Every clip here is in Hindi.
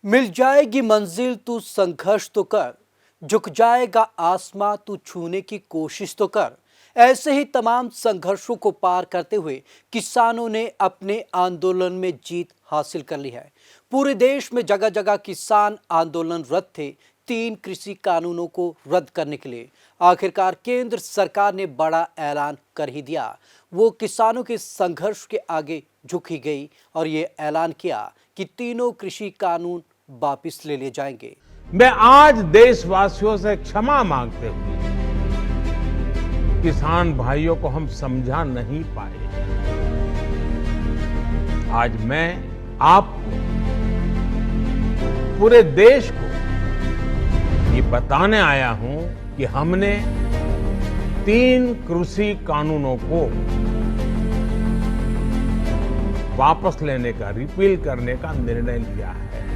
मिल जाएगी मंजिल तू संघर्ष तो कर, झुक जाएगा आसमां तू छूने की कोशिश तो कर। ऐसे ही तमाम संघर्षों को पार करते हुए किसानों ने अपने आंदोलन में जीत हासिल कर ली है। पूरे देश में जगह जगह किसान आंदोलनरत थे 3 कृषि कानूनों को रद्द करने के लिए। आखिरकार केंद्र सरकार ने बड़ा ऐलान कर ही दिया। वो किसानों के संघर्ष के आगे झुक ही गई और ये ऐलान किया कि तीनों कृषि कानून वापस ले लिए जाएंगे। मैं आज देशवासियों से क्षमा मांगते हुए किसान भाइयों को हम समझा नहीं पाए। आज मैं आपको, पूरे देश को ये बताने आया हूं कि हमने 3 कृषि कानूनों को वापस लेने का, रिपील करने का निर्णय लिया है।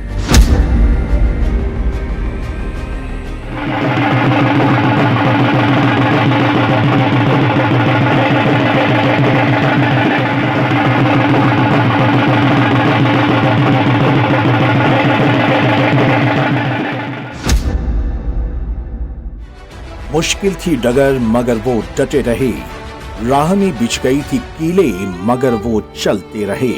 मुश्किल थी डगर मगर वो डटे रहे, राह में बिछ गई थी कीले मगर वो चलते रहे।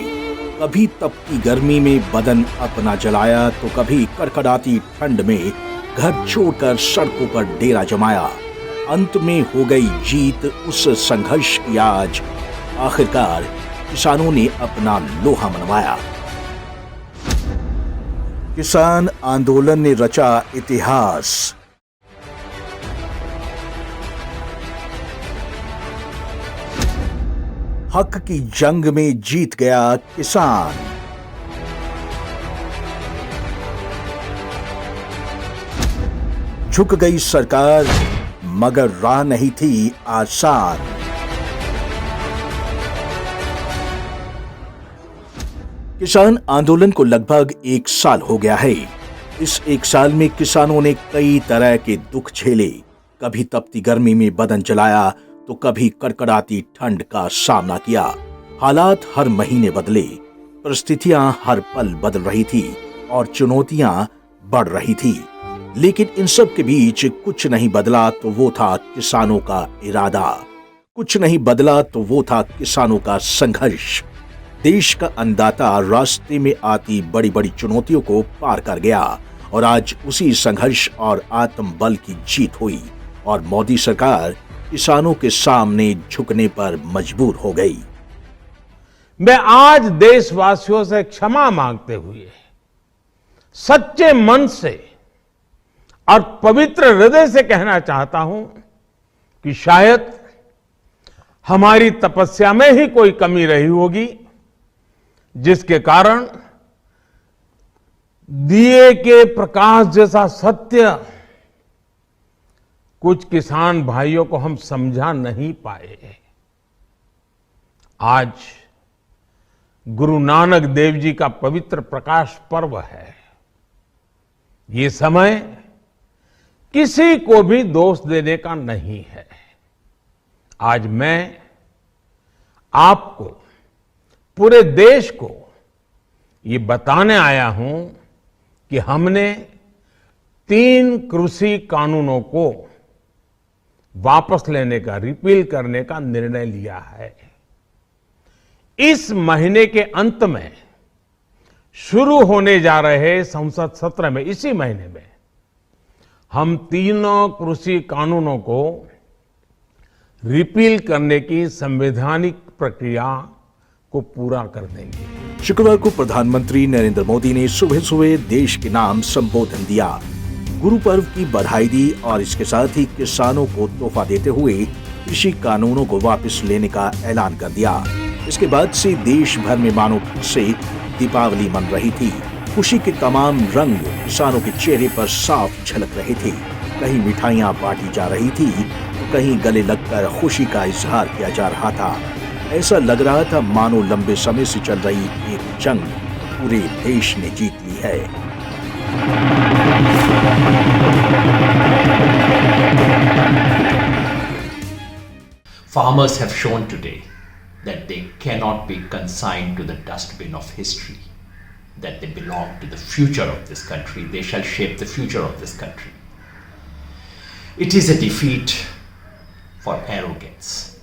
कभी तपती गर्मी में बदन अपना जलाया तो कभी कड़कड़ाती ठंड में घर छोड़कर सड़कों पर डेरा जमाया। अंत में हो गई जीत उस संघर्ष की आज। आखिरकार किसानों ने अपना लोहा मनवाया। किसान आंदोलन ने रचा इतिहास। हक की जंग में जीत गया किसान। झुक गई सरकार मगर राह नहीं थी आसान। किसान आंदोलन को लगभग 1 साल हो गया है। इस 1 साल में किसानों ने कई तरह के दुख झेले। कभी तपती गर्मी में बदन जलाया तो कभी कड़कड़ाती ठंड का सामना किया। हालात हर महीने बदले, परिस्थितियां हर पल बदल रही थी और चुनौतियां बढ़ रही थी। लेकिन इन सब के बीच कुछ नहीं बदला तो वो था किसानों का इरादा। कुछ नहीं बदला तो वो था किसानों का संघर्ष। देश का अन्नदाता रास्ते में आती बड़ी बड़ी चुनौतियों को पार कर गया और आज उसी संघर्ष और आत्मबल की जीत हुई और मोदी सरकार किसानों के सामने झुकने पर मजबूर हो गई। मैं आज देशवासियों से क्षमा मांगते हुए सच्चे मन से और पवित्र हृदय से कहना चाहता हूं कि शायद हमारी तपस्या में ही कोई कमी रही होगी, जिसके कारण दिए के प्रकाश जैसा सत्य कुछ किसान भाइयों को हम समझा नहीं पाए। आज गुरु नानक देव जी का पवित्र प्रकाश पर्व है। ये समय किसी को भी दोष देने का नहीं है। आज मैं आपको, पूरे देश को ये बताने आया हूं कि हमने 3 कृषि कानूनों को वापस लेने का, रिपील करने का निर्णय लिया है। इस महीने के अंत में शुरू होने जा रहे संसद सत्र में, इसी महीने में हम तीनों कृषि कानूनों को रिपील करने की संवैधानिक प्रक्रिया को पूरा कर देंगे। शुक्रवार को प्रधानमंत्री नरेंद्र मोदी ने सुबह सुबह देश के नाम संबोधन दिया, गुरु पर्व की बधाई दी और इसके साथ ही किसानों को तोहफा देते हुए कृषि कानूनों को वापस लेने का ऐलान कर दिया। इसके बाद से देश भर में मानो फिर से दीपावली मन रही थी। खुशी के तमाम रंग किसानों के चेहरे पर साफ झलक रहे थे। कहीं मिठाइयां बांटी जा रही थी तो कहीं गले लगकर खुशी का इजहार किया जा रहा था। ऐसा लग रहा था मानो लंबे समय से चल रही एक जंग पूरे देश ने जीत ली है। Farmers have shown today that they cannot be consigned to the dustbin of history. that they belong to the future of this country. They shall shape the future of this country. It is a defeat for arrogance.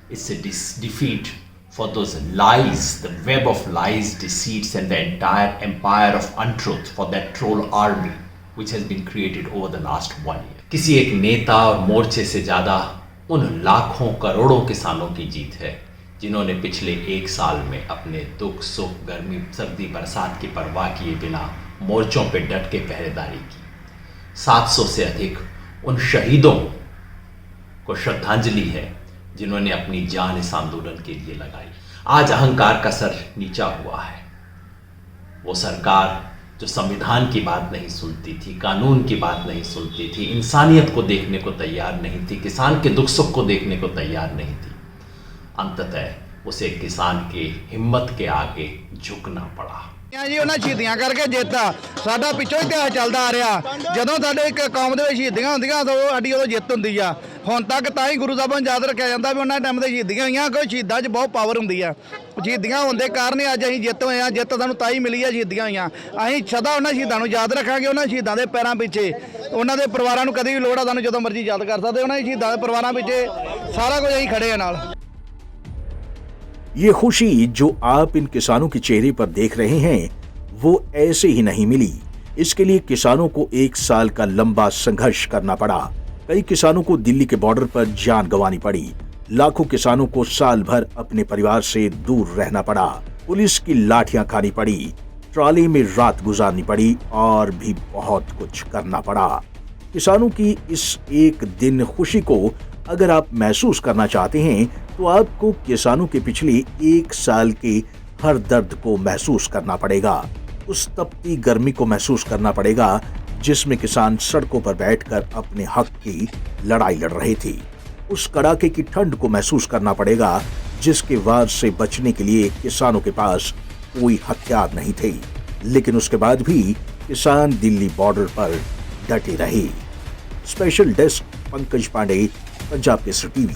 It's a defeat for those lies, the web of lies, deceits, and the entire empire of untruth for that troll army which has been created over the last 1 year. किसी एक नेता और मोर्चे से ज़्यादा उन लाखों करोड़ों किसानों की जीत है जिन्होंने पिछले 1 साल में अपने दुख सुख गर्मी सर्दी बरसात की परवाह किए बिना मोर्चों पर डट के पहरेदारी की। 700 से अधिक उन शहीदों को श्रद्धांजलि है जिन्होंने अपनी जान इस आंदोलन के लिए लगाई। आज अहंकार का सर नीचा हुआ है। वो सरकार जो संविधान की बात नहीं सुनती थी, कानून की बात नहीं सुनती थी, इंसानियत को देखने को तैयार नहीं थी, किसान के दुख सुख को देखने को तैयार नहीं थी, अंततः उसे किसान के हिम्मत के आगे झुकना पड़ा। जी उन्हें शहीदियां करके जिता साडा पिछों इतिहास चलता आ रहा। जदों साडे एक कौम दे शहीदियां होंदियां तो साडी उदों जिੱਤ ਹੁੰਦੀ ਆ। ਹੁਣ तक ਤਾਂ ਹੀ गुरु ਸਾਹਿਬਾਂ याद रखा जाता भी उन्होंने टाइम ਤੇ शहीदियां होईਆਂ ਕੋਈ शहीदां 'ਚ बहुत पावर ਹੁੰਦੀ ਆ। शहीदियां होਣ ਦੇ ਕਾਰਨ ਹੀ ਅੱਜ ਅਸੀਂ ਜਿੱਤ ਹੋਏ ਆ। ਜਿੱਤ ਸਾਨੂੰ ਤਾਂ ਹੀ ਮਿਲੀ ਆ शहीदियां ਹੋਈਆਂ। ਅਸੀਂ ਸਦਾ ਉਹਨਾਂ ਸ਼ਹੀਦਾਂ ਨੂੰ ਯਾਦ ਰੱਖਾਂਗੇ। ਉਹਨਾਂ ਸ਼ਹੀਦਾਂ ਦੇ ਪੈਰਾਂ ਪਿੱਛੇ ਉਹਨਾਂ ਦੇ ਪਰਿਵਾਰਾਂ ਨੂੰ ਕਦੇ ਵੀ ਲੋੜ ਆ ਸਾਨੂੰ ਜਦੋਂ ਮਰਜ਼ੀ ਯਾਦ ਕਰ ਸਕਦੇ। ਉਹਨਾਂ ਸ਼ਹੀਦਾਂ ਦੇ ਪਰਿਵਾਰਾਂ ਪਿੱਛੇ ਸਾਰਾ ਕੁਝ ਅਸੀਂ ਖੜੇ ਆ ਨਾਲ। ये खुशी जो आप इन किसानों के चेहरे पर देख रहे हैं वो ऐसे ही नहीं मिली। इसके लिए किसानों को 1 साल का लंबा संघर्ष करना पड़ा। कई किसानों को दिल्ली के बॉर्डर पर जान गंवानी पड़ी। लाखों किसानों को साल भर अपने परिवार से दूर रहना पड़ा। पुलिस की लाठियां खानी पड़ी, ट्रॉली में रात गुजारनी पड़ी और भी बहुत कुछ करना पड़ा। किसानों की इस एक दिन खुशी को अगर आप महसूस करना चाहते हैं तो आपको किसानों के पिछले 1 साल के हर दर्द को महसूस करना पड़ेगा। उस तपती गर्मी को महसूस करना पड़ेगा जिसमें किसान सड़कों पर बैठकर अपने हक की लड़ाई लड़ रहे थे। उस कड़ाके की ठंड को महसूस करना पड़ेगा जिसके वार से बचने के लिए किसानों के पास कोई हथियार नहीं थे। लेकिन उसके बाद भी किसान दिल्ली बॉर्डर पर डटे रहे। Special desk Pankaj Pandey, Punjab Kesari TV.